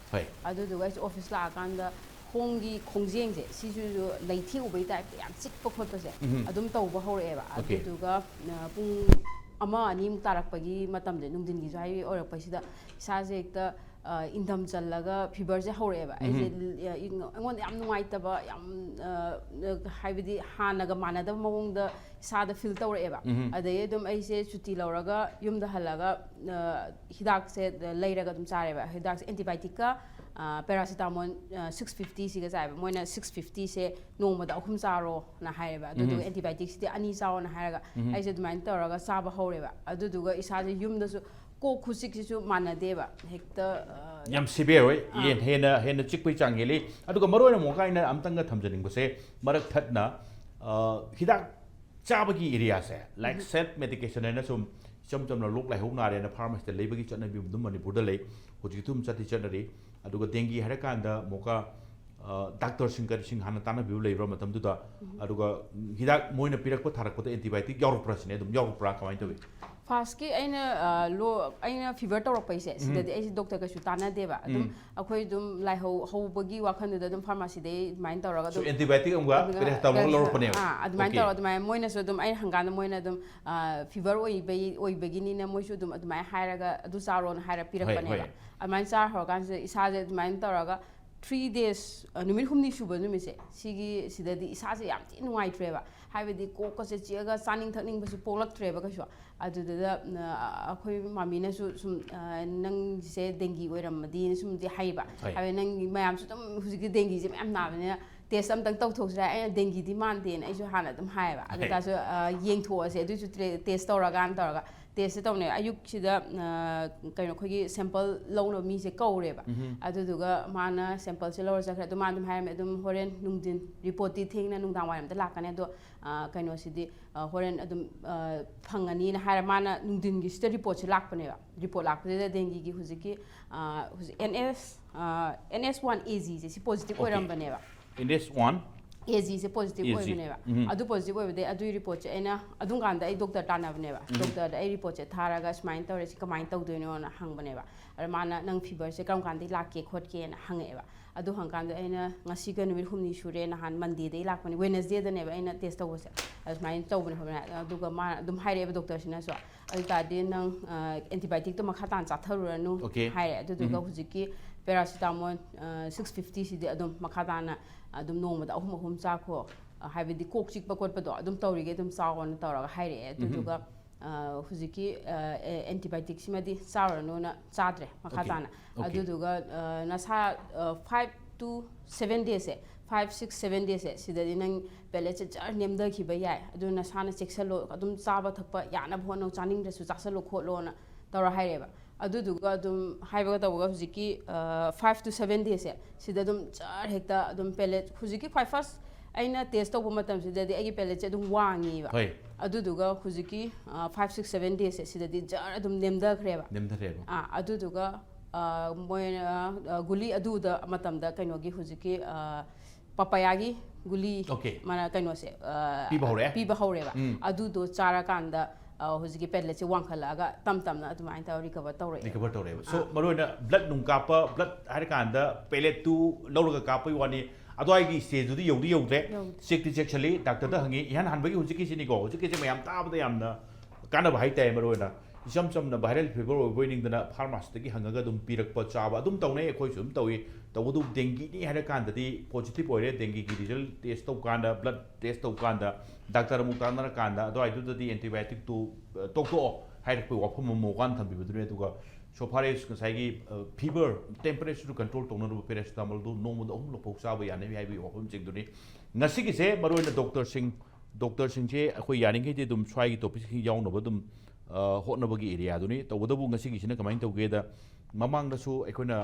ꯑꯗꯨꯗꯨꯒ ꯑꯩꯁꯦ ꯑꯣꯐꯤꯁ ꯂꯥꯛꯑꯀꯥꯟꯗ ꯈꯣꯡꯒꯤ ꯈꯣꯡꯖꯦꯡꯁꯦ ꯁꯤꯁꯨ ꯂꯩꯊꯦꯛꯎꯕꯒꯤ ꯇꯥꯏꯞꯇ ꯌꯥꯝ ꯆꯤꯛꯄ ꯈꯣꯠꯄꯁꯦ ꯑꯗꯨꯝ ꯇꯧꯕ ꯍꯧꯔꯛꯑꯦꯕ ꯑꯗꯨꯗꯨꯒ ꯄꯨꯡ ꯑꯃ ꯑꯅꯤꯃꯨꯛ ꯇꯥꯔꯛꯄꯒꯤ ꯃꯇꯝꯁꯦ ꯅꯨꯡꯊꯤꯟꯒꯤꯁꯨ ꯍꯥꯏꯕꯤ ꯑꯣꯏꯔꯛꯄꯁꯤꯗ ꯏꯁꯥꯁꯦ ꯍꯦꯛꯇ ꯏꯟꯊꯝ ꯆꯜꯂꯒ ꯐꯤꯕꯔꯁꯦ ꯍꯧꯔꯛꯑꯦꯕ ꯑꯩꯁꯦ ꯑꯩꯉꯣꯟꯗ ꯌꯥꯝ ꯅꯨꯡꯉꯥꯏꯇꯕ ꯌꯥꯝ ꯍꯥꯏꯕꯗꯤ ꯍꯥꯟꯅꯒ ꯃꯥꯟꯅꯗꯕ ꯃꯑꯣꯡꯗ ꯏꯁꯥꯗ ꯐꯤꯜ ꯇꯧꯔꯛꯑꯦꯕ ꯑꯗꯩ ꯑꯗꯨꯝ ꯑꯩꯁꯦ ꯁꯨꯇꯤ ꯂꯧꯔꯒ ꯌꯨꯝꯗ ꯍꯜꯂꯒ ꯍꯤꯗꯥꯛꯁꯦ ꯂꯩꯔꯒ ꯑꯗꯨꯝ ꯆꯥꯔꯦꯕ ꯍꯤꯗꯥꯛꯁꯦ ꯑꯦꯟꯇꯤꯕꯥꯏꯑꯣꯇꯤꯛꯀ ꯄꯦꯔꯥꯁꯤꯇꯥꯃꯣꯜ 650ꯁꯤꯒ ꯆꯥꯏꯕ ꯃꯣꯏꯅ 650ꯁꯦ ꯅꯣꯡꯃꯗ 3 ꯆꯥꯔꯣꯅ ꯍꯥꯏꯌꯦꯕ ꯑꯗꯨꯗꯨꯒ ꯑꯦꯟꯇꯤꯕꯥꯏꯑꯣꯇꯤꯛꯁꯤꯗꯤ 2 ꯆꯥꯎꯅ ꯍꯥꯏꯔꯒ ꯑꯩꯁꯦ ꯑꯗꯨꯃꯥꯏꯅ ꯇꯧꯔꯒ ꯆꯥꯕ ꯍꯧꯔꯦꯕ ꯑꯗꯨꯗꯨꯒ ꯏꯁꯥꯁꯦ ꯌꯨꯝꯗꯁꯨ ꯀꯣꯛ ꯈꯨꯆꯤꯛꯁꯤꯁꯨ ꯃꯥꯟꯅꯗꯦꯕ ꯍꯦꯛꯇ ꯌꯥꯝ ꯁꯤꯚꯤꯌꯔ ꯑꯣꯏ ꯍꯦꯟꯅ ꯆꯤꯛꯄꯒꯤ ꯆꯥꯡ ꯍꯦꯜꯂꯤ ꯑꯗꯨꯒ ꯃꯔꯨꯑꯣꯏꯅ ꯑꯃꯨꯛꯀ ꯑꯩꯅ ꯑꯝꯇꯪꯒ ꯊꯝꯖꯅꯤꯡꯕꯁꯦ ꯃꯔꯛ ꯊꯠꯅ ꯍꯤꯗꯥꯛ ꯆꯥꯕꯒꯤ ꯑꯦꯔꯤꯌꯥꯁꯦ ꯂꯥꯏꯛ ꯁꯦꯜꯐ ꯃꯦꯗꯤꯀꯦꯁꯟ ꯍꯥꯏꯅ ꯁꯨꯝ ꯏꯆꯝ ꯆꯝꯅ ꯂꯣꯛ ꯂꯥꯏꯍꯧ ꯅꯥꯔꯦꯅ ꯐꯥꯔꯃꯥꯁꯤꯗ ꯂꯩꯕꯒꯤ ꯆꯠꯅꯕꯤ ꯑꯗꯨꯝ ꯃꯅꯤꯄꯨꯔꯗ ꯂꯩ ꯍꯧꯖꯤꯛꯇꯤ ꯑꯗꯨꯝ ꯆꯠꯅꯔꯤ ꯑꯗꯨꯒ ꯗꯦꯡꯒꯤ ꯍꯥꯏꯔꯀꯥꯟꯗ ꯑꯃꯨꯛꯀ ꯗꯥꯛꯇꯔꯁꯤꯡ ꯀꯔꯤꯁꯤꯡ ꯍꯥꯟꯅ ꯇꯥꯟꯅꯕꯤꯕ ꯂꯩꯕ꯭ꯔꯥ ꯃꯇꯝꯗꯨꯗ ꯑꯗꯨꯒ ꯍꯤꯗꯥꯛ ꯃꯣꯏꯅ ꯄꯤꯔꯛꯄ ꯊꯥꯔꯛꯄꯗ ꯑꯦꯟꯇꯤꯕꯥꯏꯑꯣꯇꯤꯛ ꯌꯥꯎꯔꯛꯄ꯭ꯔꯥ ꯁꯤꯅꯦ ꯑꯗꯨꯝ ꯌꯥꯎꯔꯛꯄ꯭ꯔꯥ ꯀꯃꯥꯏꯅ ꯇꯧꯋꯤ ꯐꯥꯔꯁꯀꯤ ꯑꯩꯅ ꯐꯤꯚꯔ ꯇꯧꯔꯛꯄꯩꯁꯦ ꯁꯤꯗꯗꯤ ꯑꯩꯁꯦ ꯗꯣꯛꯇꯔ ꯀꯩꯁꯨ ꯇꯥꯟꯅꯗꯦꯕ ꯑꯗꯨꯝ ꯑꯩꯈꯣꯏ ꯑꯗꯨꯝ ꯂꯥꯏꯍꯧ ꯍꯧꯕꯒꯤ ꯋꯥꯈꯜꯗꯨꯗ ꯑꯗꯨꯝ ꯐꯥꯔꯃꯥꯁꯤꯗꯩ ꯑꯗꯨꯃꯥꯏꯅ ꯇꯧꯔꯒ ꯑꯗꯨꯝ ꯑꯦꯟꯇꯤꯕꯥꯏꯑꯣꯇꯤꯛ ꯑꯃꯒ ꯄꯦꯔꯥꯁꯤꯇꯥꯃꯣꯜ ꯂꯧꯔꯛꯄꯅꯦꯕ ꯑꯗꯨꯃꯥꯏꯅ ꯇꯧꯔꯒ ꯑꯗꯨꯃꯥꯏꯅ ꯃꯣꯏꯅꯁꯨ ꯑꯗꯨꯝ ꯑꯩꯅ ꯍꯪꯀꯥꯟꯗ ꯃꯣꯏꯅ ꯑꯗꯨꯝ ꯐꯤꯚꯔ ꯑꯣꯏꯕꯒꯤꯅꯤꯅ ꯃꯣꯏꯁꯨ ꯑꯗꯨꯝ ꯑꯗꯨꯃꯥꯏꯅ ꯍꯥꯏꯔꯒ ꯑꯗꯨ ꯆꯥꯔꯣꯅ ꯍꯥꯏꯔ ꯄꯤꯔꯛꯄꯅꯦꯕ ꯑꯗꯨꯃꯥꯏꯅ ꯆꯥꯔ ꯍꯧꯔꯀꯥꯟꯁꯤꯗ ꯏꯁꯥꯁꯦ ꯑꯗꯨꯃꯥꯏꯅ ꯇꯧꯔꯒ 3 days ꯅꯨꯃꯤꯠ 4ꯅꯤ ꯁꯨꯕ ꯅꯨꯃꯤꯠꯁꯦ ꯁꯤꯗꯗꯤ ꯏꯁꯥꯁꯦ ꯌꯥꯝ ꯊꯤꯅ ꯅꯨꯡꯉꯥꯏꯇ꯭ꯔꯦꯕ ꯍꯥꯏꯕꯗꯤ ꯀꯣꯛꯀꯁꯦ ꯆꯤꯛꯑꯒ ꯆꯥꯅꯤꯡ ꯊꯛꯅꯤꯡꯕꯁꯨ ꯄꯣꯛꯂꯛꯇ꯭ꯔꯦꯕ ꯀꯩꯁꯨ ꯑꯗꯨꯗꯨꯗ ꯑꯩꯈꯣꯏ ꯃꯃꯤꯅꯁꯨ ꯁꯨꯝ ꯅꯪꯁꯦ ꯗꯦꯡꯒꯤ ꯑꯣꯏꯔꯝꯃꯗꯤꯅ ꯁꯨꯝꯗꯤ ꯍꯩꯕ ꯍꯥꯏꯕꯗꯤ ꯅꯪ ꯃꯌꯥꯝꯁꯨ ꯑꯗꯨꯝ ꯍꯧꯖꯤꯛꯀꯤ ꯗꯦꯡꯒꯤꯁꯦ ꯃꯌꯥꯝ ꯅꯥꯕꯅꯤꯅ ꯇꯦꯁ ꯑꯝꯇꯪ ꯇꯧꯊꯣꯛꯁꯤꯔꯥ ꯑꯩꯅ ꯗꯦꯡꯒꯤꯗꯤ ꯃꯥꯟꯗꯦꯅ ꯑꯩꯁꯨ ꯍꯥꯟꯅ ꯑꯗꯨꯝ ꯍꯥꯏꯌꯦꯕ ꯑꯗꯨ ꯇꯥꯔꯁꯨ ꯌꯦꯡꯊꯣꯛꯑꯁꯦ ꯑꯗꯨꯏꯁꯨ ꯇꯦꯁ ꯇꯧꯔꯒ ꯇꯦꯁꯁꯦ ꯇꯧꯅꯦ ꯑꯌꯨꯛꯁꯤꯗ ꯀꯩꯅꯣ ꯑꯩꯈꯣꯏꯒꯤ ꯁꯦꯝꯄꯜ ꯂꯧꯅꯕ ꯃꯤꯁꯦ ꯀꯧꯔꯦꯕ ꯑꯗꯨꯗꯨꯒ ꯃꯥꯅ ꯁꯦꯝꯄꯜꯁꯦ ꯂꯧꯔ ꯆꯠꯈ꯭ರೆ ꯑꯗꯨ ꯃꯥꯅ ꯑꯗꯨꯝ ꯍꯥꯏꯔꯝꯃꯦ ꯑꯗꯨꯝ ꯍꯣꯔꯦꯟ ꯅꯨꯡꯊꯤꯟ ꯔꯤꯄꯣꯔꯠꯇꯤ ꯊꯦꯡꯅ ꯅꯨꯡꯗꯥꯡ ꯋꯥꯏꯔꯝꯗ ꯂꯥꯛꯀꯅꯤ ꯑꯗꯣ ꯀꯩꯅꯣꯁꯤꯗꯤ ꯍꯣꯔꯦꯟ ꯑꯗꯨꯝ ꯐꯪꯉꯅꯤꯅ ꯍꯥꯏꯔ ꯃꯥꯅ ꯅꯨꯡꯊꯤꯟꯒꯤꯁꯤꯗ ꯔꯤꯄꯣꯔꯠꯁꯦ ꯂꯥꯛꯄꯅꯦꯕ ꯔꯤꯄꯣꯔꯠ ꯂꯥꯛꯄꯁꯤꯗ ꯗꯦꯡꯒꯤꯒꯤ ꯍꯧꯖꯤꯛꯀꯤ NS1 AGꯁꯦ ꯁꯤ ꯄꯣꯖꯤꯇꯤቭ ꯑꯣꯏꯔꯝꯕꯅꯦꯕ NS1 AGꯁꯦ ꯄꯣꯖꯤꯇꯤቭ ꯑꯣꯏꯕꯅꯦꯕ ꯑꯗꯨ ꯄꯣꯖꯤꯇꯤቭ ꯑꯣꯏꯕꯗꯩ ꯑꯗꯨꯒꯤ ꯔꯤꯄꯣꯔꯠꯁꯦ ꯑꯩꯅ ꯑꯗꯨꯝ ꯀꯥꯟꯗ ꯑꯩ ꯗꯣꯛꯇꯔ ꯇꯥꯟꯅꯕꯅꯦꯕ ꯗꯣꯛꯇꯔꯗ ꯑꯩ ꯔꯤꯄꯣꯔꯠꯁꯦ ꯊꯥꯔꯒ ꯁꯨꯃꯥꯏꯅ ꯇꯧꯔꯦ ꯁꯤ ꯀꯃꯥꯏꯅ ꯇꯧꯗꯣꯏꯅꯣꯅ ꯍꯪꯕꯅꯦꯕ ꯑꯗ ꯃꯥꯅ ꯅꯪ ꯐꯤꯚꯔꯁꯦ ꯀꯔꯝ ꯀꯥꯟꯗꯩ ꯂꯥꯛꯀꯦ ꯈꯣꯠꯀꯦꯅ ꯍꯪꯉꯛꯑꯦꯕ ꯑꯗꯨ ꯍꯪꯀꯥꯟꯗ ꯑꯩꯅ ꯉꯁꯤꯒ ꯅꯨꯃꯤꯠ 4ꯅꯤ ꯁꯨꯔꯦ ꯅꯍꯥꯟ ꯃꯟꯗꯦꯗꯩ ꯂꯥꯛꯄꯅꯦ ꯋꯦꯅꯁꯗꯦꯗꯅꯦꯕ ꯑꯩꯅ ꯇꯦꯁ ꯇꯧꯕꯁꯦ ꯑꯗꯨꯃꯥꯏꯅ ꯇꯧꯕꯅꯦ ꯈꯣꯠꯄꯅꯦ ꯑꯗꯨꯒ ꯃꯥꯅ ꯑꯗꯨꯝ ꯍꯥꯏꯔꯛꯑꯦꯕ ꯗꯣꯛꯇꯔꯁꯤꯅꯁꯨ ꯑꯗꯨ ꯇꯥꯔꯗꯤ ꯅꯪ ꯑꯦꯟꯇꯤꯕꯥꯏꯑꯣꯇꯤꯛꯇꯣ ꯃꯈꯥ ꯇꯥꯅ ꯆꯥꯊꯔꯨꯔꯅꯨ ꯍꯥꯏꯔꯦ ꯑꯗꯨꯗꯨꯒ ꯍꯧꯖꯤꯛꯀꯤ ꯄꯦꯔꯥꯁꯤꯇꯥꯃꯣꯜ 650ꯁꯤꯗꯤ ꯑꯗꯨꯝ ꯃꯈꯥ ꯇꯥꯅ ꯑꯗꯨꯝ ꯅꯣꯡꯃꯗ 3 ꯆꯥꯈꯣ ꯍꯥꯏꯕꯗꯤ ꯀꯣꯛ ꯆꯤꯛꯄ ꯈꯣꯠꯄꯗꯣ ꯑꯗꯨꯝ ꯇꯧꯔꯤꯒꯩ ꯑꯗꯨꯝ ꯆꯥꯎꯑꯣꯅ ꯇꯧꯔꯒ ꯍꯥꯏꯔꯛꯑꯦ ꯑꯗꯨꯗꯨꯒ ꯍꯧꯖꯤꯛꯀꯤ ꯑꯦꯟꯇꯤꯕꯥꯏꯑꯣꯇꯤꯛꯁꯤꯃꯗꯤ ꯆꯥꯎꯔꯅꯨꯅ ꯆꯥꯗ꯭ꯔꯦ ꯃꯈꯥ ꯇꯥꯅ ꯑꯗꯨꯗꯨꯒ ꯅꯁꯥ 5 to 7 days 5-6-7 days sidadi nang pellet jar nemdakhibba yai adu nasana cheksalo adum chaba thakpa yanab hono chaningdrasu chasalo kholona tawra haireba aduduga adum haibaga tawga hujiki 5 to 7 days sida adum jar hekta adum pellet hujiki first aina test tawba matam sidadi agi pellet adum wangi ba aduduga hujiki 5-6-7 days sidadi jar adum nemdakreba aduduga moina guli aduda matamda kainogi hujiki papayagi guli mana kainose piba horeba adudo chara kanda hujiki pedlet se wankhala tam tamna adumai ta recover tawre so maroina blood nung kapa blood har kanda pellet tu lawga kapa wani adoi gi stage du yodi yodre sekti actually doctor da hangi ihan hanbagi hujiki sini go hujiki se mayam tabda yamna kana bhai tai maroina isam samna viral fever avoiding dana pharmacy gi hangaga dum pirakpa chaba dum taune khoi sum tawi tawdu dengue ni hara kanda di positive ore dengue gi result test taw kanda blood test taw kanda doctor mu kanara kanda ado ai du di antibiotic tu tokto hair pe wafum mo kan thambi budure tuga so far as sai gi fever temperature control tawna ru paracetamol du no mu om lo pok chaba ya ne ai bi wafum ching du ni ngasi gi se maroina doctor sing je akhoi yaring ge de dum swai gi topic gi yaw no badum hotnabagi area duni tawdabu ngasi gi sina kamain tawgeda mamang da su aikoina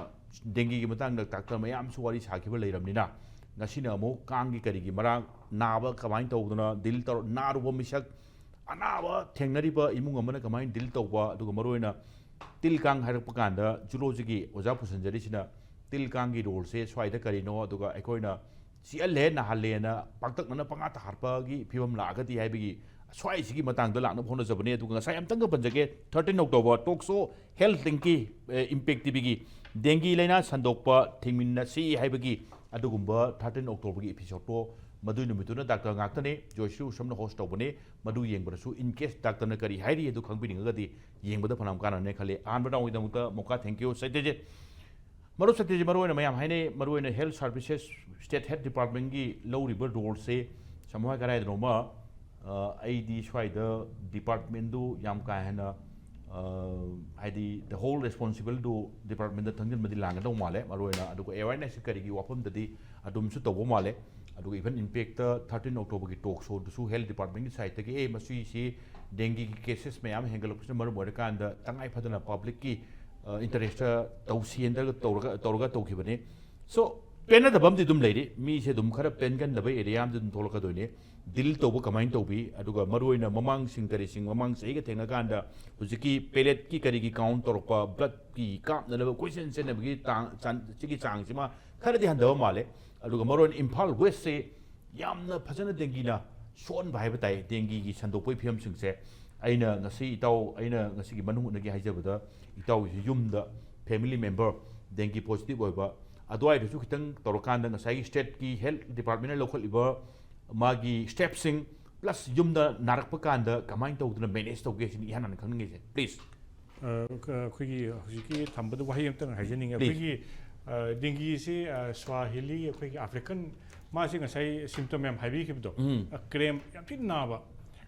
dengue gi matang da doctor mayam su wari sakhiba leiramnina ngasina amo kang gi kari gi marang naba kamain tawduna dil tar naruba misak anaba thengnariba imung amana kamain dil tawba aduga maroina टिल कांग हाइरप कांदा zoology की ओजा पुसंजरीसिना टिल कांग की रोल से स्वाइदा करिनो अदुगा अखोइना सिअले नहालेना पाक्तकना पंगा तारपगी फिवम लागती हाइबगी स्वाइसिगी मतंग लाना फोन जबने अदुगा साय अमतंग पंजगे 13 अक्टोबर टॉक्सो हेल्थ लिंकी इंपैक्ट टिबिगी डेंगी लेना संदोकपा थिंगमिन सी हाइबगी अदुगुंबा 13 अक्टोबर की एपिसोड तो मधु निमितुना डॉक्टर गाक्तने जोइसु समना होस्ट तौबने मधु येंबरसु इन केस डॉक्टर न करी हाइरी अदु खंगबिनिंगदी येंबदा फनाम कानने खले आनबदा ओइदमुता मोका थैंक यू सत्यजे मरु सत्यजे मरुना मयाम हाइने मरुना health services state head department की लौरिबा रोल से समवा करायदनोमा आईडी स्वाइदा डिपार्टमेंट दु याम का हैना हाइदी द होल रिस्पांसिबल दु डिपार्टमेंट द थंगन मदि लांगदौ माले मरुना अदुको अवेयरनेस करिगी वाफम ददी अदुमसु तौबो माले अदुग इवन इम्पैक्ट 13 अक्टोबर की टॉक शो दुसु हेल्थ डिपार्टमेंट की साइड तक ए मसी सी डेंगी की केसेस मैम हेंगलपस मरु मोरकांद तंगाई फदना पब्लिक की इंटरेस्ट तौसियंदर तौरगा तौखिबने सो पेन दबम दि दुम लेरी मी से दुम खरा पेन गन दबे एरिया दम थोलका दोने दिल तौबो कमाइन तौबी अदुगा मरुइना ममांग सिंग करी सिंग ममांग से के थेंगा कांदा हुजिकी पेलेट की करी की काउंट तौरपा ब्लड की काम नलब क्वेश्चन से नबगी तांग चिकी चांग सिमा खरा दि हंदव माले अदुगा मरुइन इम्फाल वेस्ट से यामना फजन डेंगीना सोन भाई बताई डेंगी की संदोपोई फियम सिंगसे अइना ngasi itaw aina ngasi gi manung nagi haijabada itaw yumda family member dengue positive oiba adwai du khitang torokanda ngasai state ki health department local iba magi stepsing plus yumda narakpa kanda kamain tawduna manage tawge sin ihan khangni se please khigi hujiki thambadu wahi amtang haijaning khigi dengue se swahili khigi african ma se ngasai symptom yam haibi khibdo cramp yam tin naba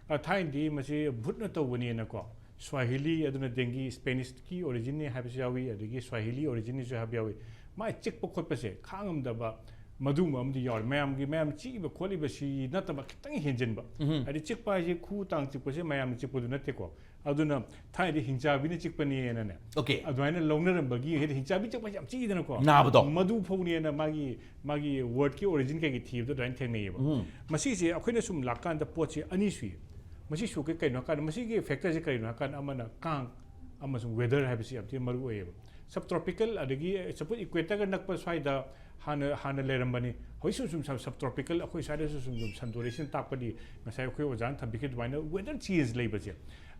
थाइंदी मसे भुटना तौबनी नको Swahili अदुना dinghy Spanish की origin ने हाबिस यावी अदगी Swahili origin जो हाब यावी मा चिक पखोटपसे खांगमदबा मधुम अमदि यार मैम चिब खोलिबसी नतबा खितंग हेंजनबा अदि चिकपा जे खु तांग चिकपसे मैम चिकपदु नतेको अदुना थाइदि हिंचाबिनि चिकपनी एनने ओके अदुआइना लौनरंबगी हेदि हिंचाबि चिकपा याम चिदनको नाबदो मधु फौनिना मागी वर्ड की ओरिजिन के थीबदो दाइन थेंनेयबा मसी जे अखोइना सुम लाकान द पोचे अनि सुई मसी सुके कइनो कान मसी के फैक्टर जे कइनो कान अमना कांग अमसुम वेदर हाबिसि अमति मरु ओयेबा सब ट्रॉपिकल अदगी सपोज इक्वेटर का नकप स्वाइदा हान लेरंबनी होइसु सुम सब ट्रॉपिकल अखोइ साइड सुम संतोरेशन तापदी मसाइ अखोइ ओजान थबिके दुवाइना वेदर चेंज लेबसे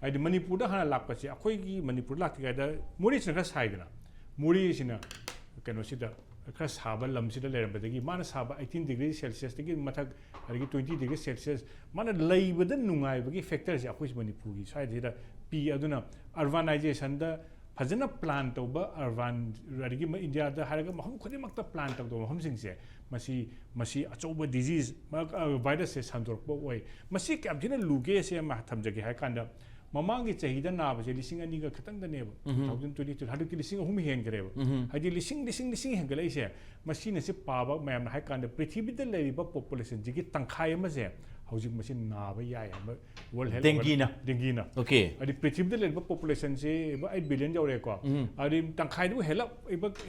आइदि मणिपुर दा हाना लाकपसे अखोइ की मणिपुर लाकतिगादा मोरिस नका साइदना मोरिसिना कनोसिदा खरा साबा लमसिदा लेरंबदगी माना साबा 18 डिग्री सेल्सियस तगी मथक अदगी 20 डिग्री सेल्सियस माना लैबदा नुंगाइबगी फैक्टर से अखोइ मणिपुर की साइददा पी अदुना अर्बानाइजेशन दा फजना प्लान तौबा अर्बान अदगी इंडिया दा हारगा महम खुदिमक्ता प्लान तौदो महम सिंगसे मसी अचौबा डिजीज वायरस से संदोरपो ओय मसी कैमथिना लुगे से मा थमजगे हाय कांदा ममांगी चाहिदा नाबसे लिसिंग अनिगा खतंग दनेब 2022 हदुकी लिसिंग अहुम हेंगरेब हाइदि लिसिंग हेंगलेसे मसीने से पाबा मैम हाय कांदा पृथ्वी द लेरिबा पॉपुलेशन जिगी तंखाय अमसे हौजिक मसी नाबा याय वर्ल्ड हेल्थ डेंगीना ओके अदि पृथ्वी द लेरिबा पॉपुलेशन से 8 बिलियन जौरेको अदि तंखाय दु हेला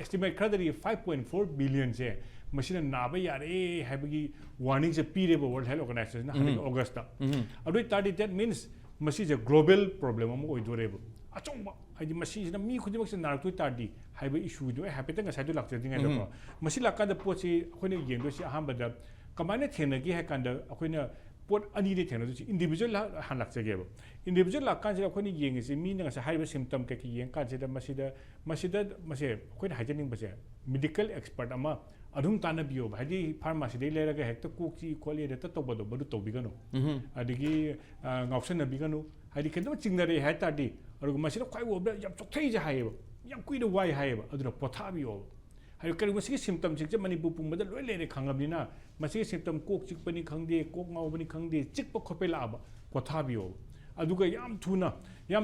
एस्टिमेट खरदरी 5.4 बिलियन से मसीना नाबा यारे हाइबगी वार्निंग से पीरेबा वर्ल्ड हेल्थ ऑर्गेनाइजेशन हदि अगस्त अदु ताडी दैट मींस मसी जे ग्लोबल प्रॉब्लम अम ओइदोरेबो अचौबा हाइदि मसीना मी खुदिमक से नारतु ताडी हाइबे इशू दो हैपेता ngसाइदो लाक्चदिङै दको मसी लाकादा पोछि अखोइने येंदोसि अहामबदा कमाइना थेनगी है कांदा अखोइना पोट अनि दे थेनदो इंडिविजुअल हान लाक्चगेबो इंडिविजुअल लाकान जे अखोइने येंगसि मी नङसा हाइबे सिम्पटम के यें कान जे मसे अखोइना हाइजेनिंग बसे मेडिकल एक्सपर्ट अमा अधुम तानबियो हाइदि फार्मेसी दे लेरगा हेक्ता कोकची खोले रेता तोबदो बदु तोबिगनो अदिगी गाउसनबिगनो हाइदि केदम चिंगनरे हाइतादि अरुग मसिना ख्वाइ ओबदा याम चोथै जे हाइबो याम कुइदो वाइ हाइबो अदुना पोथाबियो हाइ करि मसिगे सिम्पटम चिक मणिपुर पुंबदा लोइ लेरे खांगबनिना मसिगे सिम्पटम कोक चिकपनि खंगदे कोक माउबनि खंगदे चिकप खोपे लाबा पोथाबियो अदुगा याम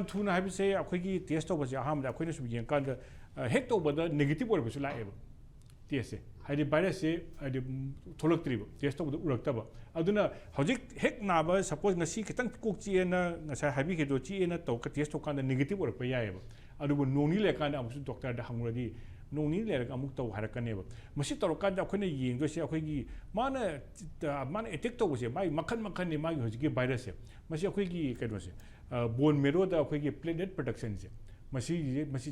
थुना हाइबसे अखोइगी टेस्ट तोबसे अहामदा अखोइना सुम यें कांद हेक तोबदा नेगेटिव ओरबसु लाएबो टेस्ट हाइदि भाइरस से हाइदि थोलक्त्रिबो टेस्ट तोबदा उरक्तबा अदुना हौजिक हेक नाबा सपोज ngasi खितंग कोक चिएना ngasa हाइबि केदो चिएना तो टेस्ट तोकांद नेगेटिव ओरप यायबा अदुबो नोंनि लेकान अमुसु डॉक्टर दा हंगरदि नोंनि लेरगा अमुक तो हारकनेबा मसि तोरकान अखोइना येंगदोसे अखोइगी माना अटैक तोबसे माइ मखन नि माइ हौजिक भाइरस से मसि अखोइगी केदोसे बोन मेरो दा अखोइगी प्लेटलेट प्रोडक्शन से masi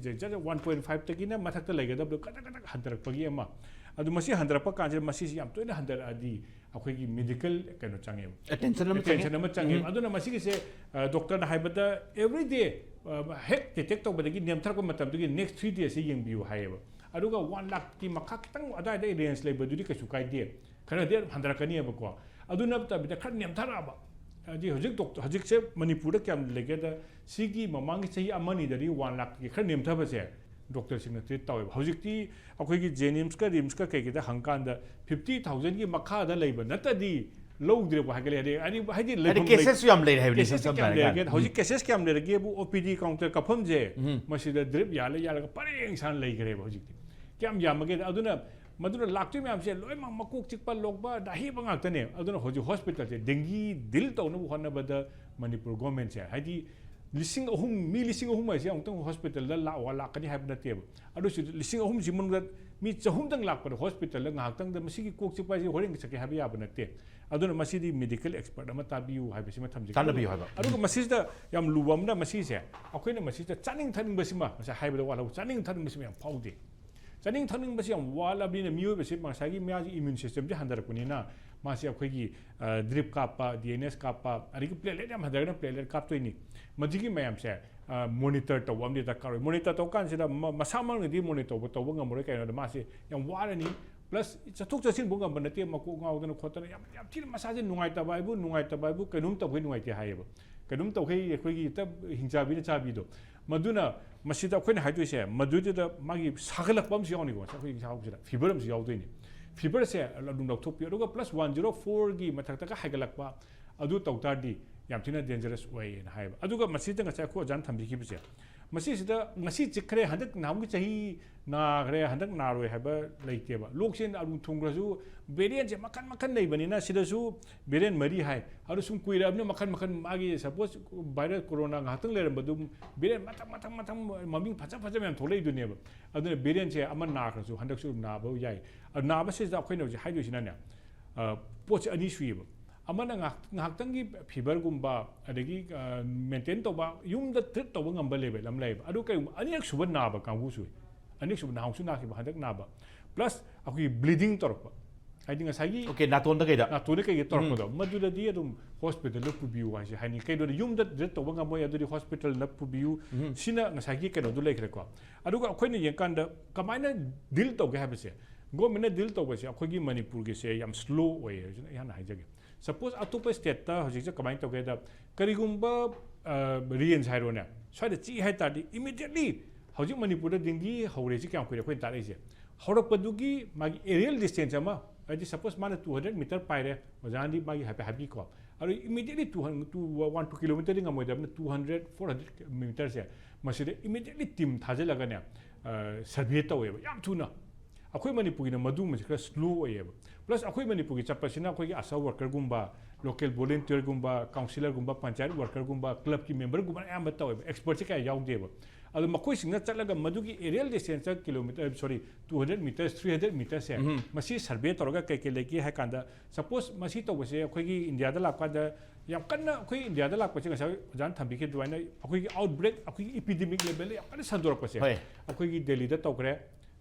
just 1.5 tagina mathakta laigadabdo katak handarakpagi ama adu masi handarakpa kanje masi yam toina handaradi akhoi medical kano change attention ama change aduna masi se doctor na haibada every day hek detect tobadagi nemtharko matamdugi next 3 days se yengbiu haiba aduga 1 lakh ki makha kitang adai dai range laibadudi kasu kaide khana de handarakani abako aduna tabida khad nemtharaba adi hojik doctor hojik se manipur da kyam legeda sigi mamang chahi amani dari 1 lakh ki khad nemthaba se doctor singna treat tawe hojikti akhoi gi jenims ka rims ka kai da hangkan da 50000 ki makha da leiba natadi lowdre ko hagale ade ani haidi leibum cases yam lei hai ni system ba hojik cases kyam le ge bu opd counter ka pham je masida drip yala yala ka pareng san lei gre ba hojikti kyam yamage aduna maduna lakti myam se loi ma makuk chikpa lokba dahi bangak tane aduna hoji hospital se dengue dil to no honna bada manipur government se haidi lising ahum mi lising ahum ai se angtang hospital la la wala kani habna te adu si lising ahum si mun mi chahum dang lak pa hospital la ngak tang da masigi kok chikpa si horing sake habi abna te aduna masidi medical expert ama tabiu habi sima thamji tan bi haba adu masida yam luwam da masi se akoina masida chaning thaning basima masa haibada wala chaning thaning basima yam paude chaning thaning basi yam wala bina miyo basi masagi miyaji immune system ji handar kunina masi akhoi drip kapa dns kapa ari platelet yam handar na platelet kap toini majigi mayam se monitor to wamdi ta karo monitor to kan sida masamang di monitor to bang amore kai na masi yam wala ni plus chatuk chasin bunga banate mako ngawdana khotana yam tin masaje nungai ta baibu kanum ta boi nungai te hayeba kanum ta khoi akhoi ta hingjabi na chabi do maduna masida akhoi haidoi se madudi da magi sagalakpam si yawni go akhoi sagsida fever am si yawdoini fever se adum doktopi aduga plus 104 gi mathakta ka haigalakpa adu tawtardi yam thina dangerous way na haiba aduga masida nga cha ko jan thambi ki bise masi sida ngasi chikre handak namgi chahi na gre handak naroi haiba leiteba loksen adu thungrasu variant je makan nei bani na sida su variant mari hai adu sum kuira abne makan magi suppose virus corona ngatang leram badum variant matang maming phacha mem tholei duneba adu variant je aman na khrasu handak su na ba yai na ba se da khoino je haidu sina ne poch ani suiba amana ngaktangi fever gumba adagi maintain to ba yum da treat to ngam ba level am leib adu kai ani suba na ba kangu su ani suba na su na ki ba handak na ba plus akui bleeding torpa I think asagi okay naton da kai da torpa da madu da di adum hospital la pubiu wa si hani kai do yum da treat to ngam boy adu hospital la pubiu sina ngasagi kai do lekre ko adu ko akoi ni yankan da kamaina deal to ga habse go mena deal to ba si akoi gi manipur ge se yam slow way yana haijage suppose atopa state ta hojik se kamai togeda karigumba rien hairona swaida chi hai tadi immediately hojik manipur da dingi hore ji kyam koi ta re se horak padugi magi aerial distance ama adi suppose mana 200 meter paire ojandi magi happy ko aru immediately 2 kilometer ring amoida 200 400 meter se maside immediately team thajalaga ne survey to yam thuna akhoi manipur na madu ma kra slow ayeba plus akhoi manipur ki chapasina akhoi ki asa worker gumba local volunteer gumba councillor gumba panchayat worker gumba club ki member gumba am bataw expert ka yaudeba adu makoi singna chalaga madu ki aerial distance kilometer 200 meters 300 meters se masi survey toroga kai kai leki ha kanda suppose masi to bose akhoi ki india da lakwa da yam kanna akhoi india da lakwa chinga sa jan thambi ke duaina akhoi ki outbreak akhoi ki epidemic level yam kanna sandor ko se akhoi ki delhi da tokre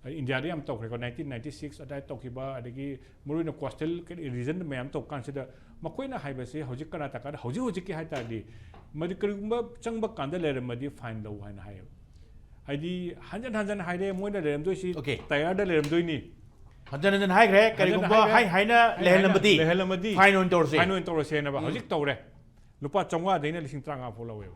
India ri am tokre ko 1996 adai tokiba adagi muruina coastal region me am tokan sida makoina haibase hojik karnataka hojik ki haita di madikuma changba kanda leram madi fine law haina hay aidi hanjan haide moina leram doi si tayar da leram doi ni hanjan hai gre karigumba hai na lehelamadi fine on torse na ba hojik tore lupa changwa deina lising tranga fo lawe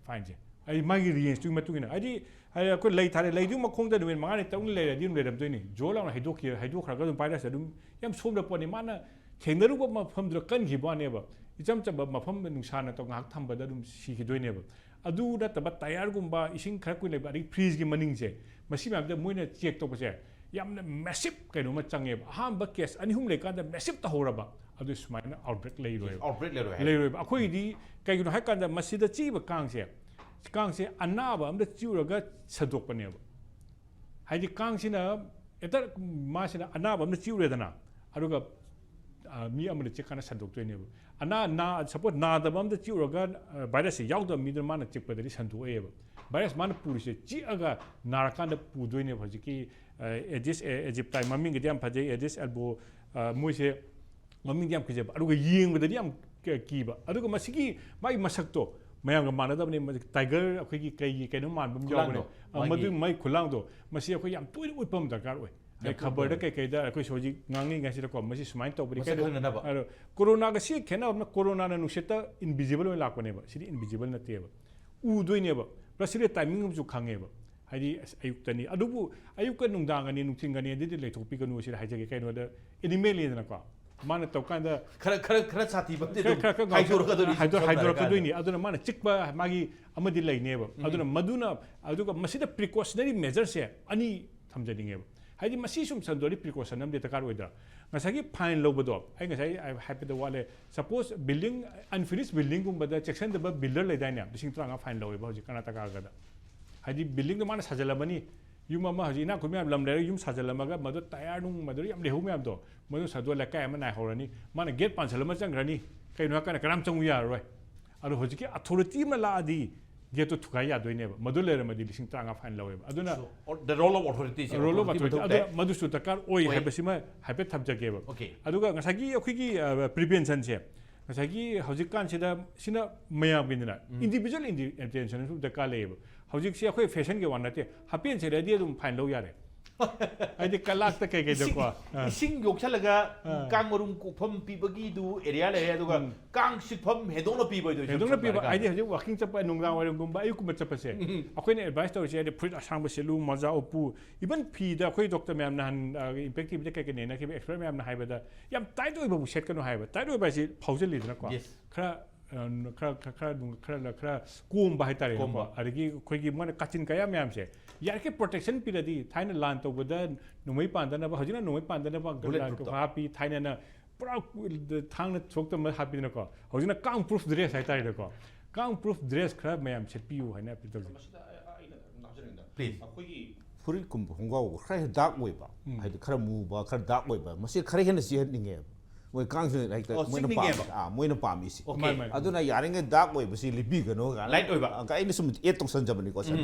fine je ai magi rien tu matugina aidi ai ko lei thare lei du makhong da dumen mangani taung le ra din le dam toini jola na haido khra ga dum paira sa dum yam som da poni mana thengnaru ba mafam dra kan gi ba ne ba icham cham ba mafam nungsa na to ngak tham ba da dum si gi doine ba adu da ta ba tayar gum ba ising khra ku le ba ri freeze gi maning je masi ma da moina check to ba se yam na massive kai no ma change ba ham ba case ani hum le ka da massive ta hora ba adu smaina outbreak le roi ba akhoi di kai gi no ha ka da masi da chi ba kang se kang se anaba amda chiuraga sadok paneba haidi kang sina eta ma sina anaba amda chiure dana aruga mi amana chikana sandoktoine ana support na da bam da chiuraga virus yaudam mi da mana chikpadari sandue virus mana purise chi aga narakanda pudoine hojiki edis egyptai maming diam phajai edis albo moise maming diam kije aduga yengda diam kiba aduga masigi mai masakto mayam ga manadabne tiger akhoi kai kaino man bam jawne madu mai khulangdo masi akhoi yam toy utpam dakar oi ai khabar da kai da akhoi soji ngangi ngasi ko masi sumain to bri kai aro corona ga si khena corona na nuseta invisible lakone ba sidi invisible na te ba u doine ba plus sidi timing ju khange ba haidi ayuktani adubu ayukka nungdangani nungthingani didi leithopi kanu sidi haijage kaino da animal na ko mana tawkanda khara sati ba de hydrocodone aduna mana chikba magi amadi laineba aduna maduna aduga masida precautionary measures se ani thamjadinge haidi masi sum sandori precaution am de takar oida ngasagi fine lobodo ai ngasai I happy the wale suppose building unfinished building gum bada section the builder leidaina bising tranga fine lowe hoji kanataka gada haidi building the mana sajalabani yum ama haji na khumya lam le yum sajalamaga madu tayar nung madu yam lehu myam do madu sadwa la kai mana horani mana gate pansalama changrani kaino kana karam changu ya roi adu hoji ki authority ma la adi gate to thukai ya doine ba madu le madi bising tranga fine lawe aduna the role of authority adu madu su takar oi habasima hape thabjage ba aduga ngasagi akhigi prevention se ngasagi hoji kan sina mayam binna individual intention su dakar le hojik si akhoi fashion ge wanate hapen se ready dum fine lo yare ai kalak ta kai da kwa ising yoksalaga kang marum kokpham pibagi du area le aduga kang sikpham hedona pibai do hedona piba ai hojik walking chapa nungra warum gumba ayu kuma chapa se akhoi ne advice to se de fruit asang ba selu maza opu even phi da akhoi doctor ma'am na effective de kai ne na ke expert ma'am na haiba da yam tight oi ba set kanu haiba tight oi ba si phause li da kwa khara kum ba haitare ko arigi khoigi mon kachin kaya myam se yar ke protection piradi thaina lan to boda numai pandana ba hojina numai pandana ba happy thaina na pura thang na chok to ma happy na ko hojina kang proof dress haitare ko kang proof dress khara myam se piu haina pitol please akhoi furit kum hongwa khara dark way ba hai khara mu ba khara dark way ba masi khara hena si ninge moi kang se like moina pam isi aduna yaringe dark way basi libi gano light oi ba ka ini sum et tong san jabani ko san